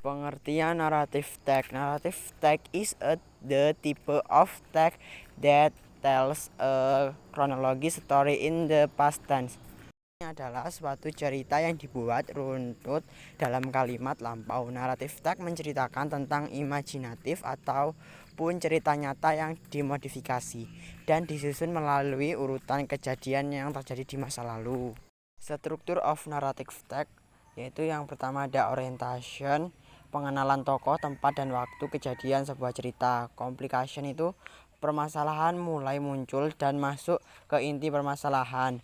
Pengertian narrative text. Narrative text is the type of text that tells a chronological story in the past tense. Ini adalah suatu cerita yang dibuat runtut dalam kalimat lampau. Narrative text menceritakan tentang imajinatif ataupun cerita nyata yang dimodifikasi dan disusun melalui urutan kejadian yang terjadi di masa lalu. Struktur of narrative text yaitu yang pertama ada orientation, pengenalan tokoh, tempat, dan waktu kejadian sebuah cerita. Complication itu permasalahan mulai muncul dan masuk ke inti permasalahan.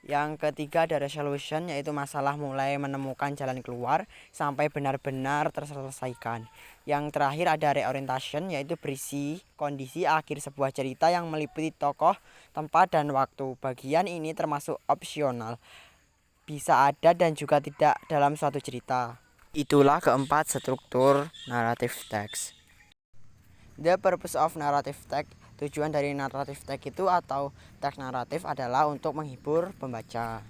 Yang ketiga ada resolution, yaitu masalah mulai menemukan jalan keluar sampai benar-benar terselesaikan. Yang terakhir ada reorientation, yaitu berisi kondisi akhir sebuah cerita yang meliputi tokoh, tempat, dan waktu. Bagian ini termasuk opsional, bisa ada dan juga tidak dalam suatu cerita. Itulah keempat struktur narrative text. The purpose of narrative text. Tujuan dari narrative text itu atau teks naratif adalah untuk menghibur pembaca.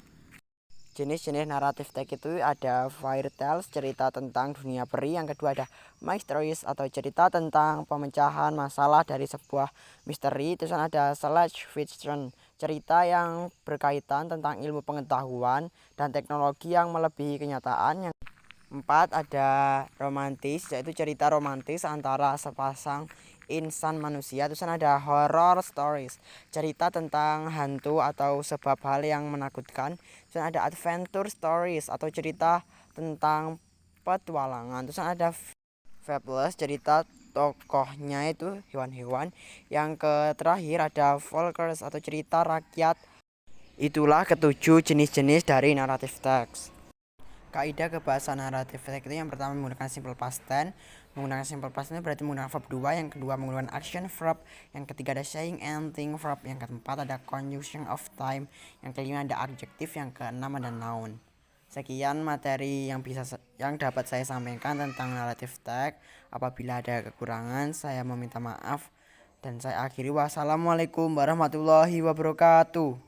Jenis-jenis naratif text itu ada fairy tales, cerita tentang dunia peri. Yang kedua ada mysterious atau cerita tentang pemecahan masalah dari sebuah misteri. Terus ada slash fiction, cerita yang berkaitan tentang ilmu pengetahuan dan teknologi yang melebihi kenyataan. Yang empat ada romantis, yaitu cerita romantis antara sepasang insan manusia. Terus ada horror stories, cerita tentang hantu atau sebab hal yang menakutkan. Terus ada adventure stories atau cerita tentang petualangan. Terus ada fabulous, cerita tokohnya itu hewan-hewan. Yang terakhir ada folklore atau cerita rakyat. Itulah ketujuh jenis-jenis dari narrative text. Kaidah kebahasan naratif text itu yang pertama menggunakan simple past tense. Menggunakan simple past tense berarti menggunakan verb 2. Yang kedua menggunakan action verb. Yang ketiga ada saying ending verb. Yang keempat ada conjunction of time. Yang kelima ada adjective. Yang keenam ada noun. Sekian materi yang dapat saya sampaikan tentang naratif text. Apabila ada kekurangan saya meminta maaf dan saya akhiri. Wassalamualaikum warahmatullahi wabarakatuh.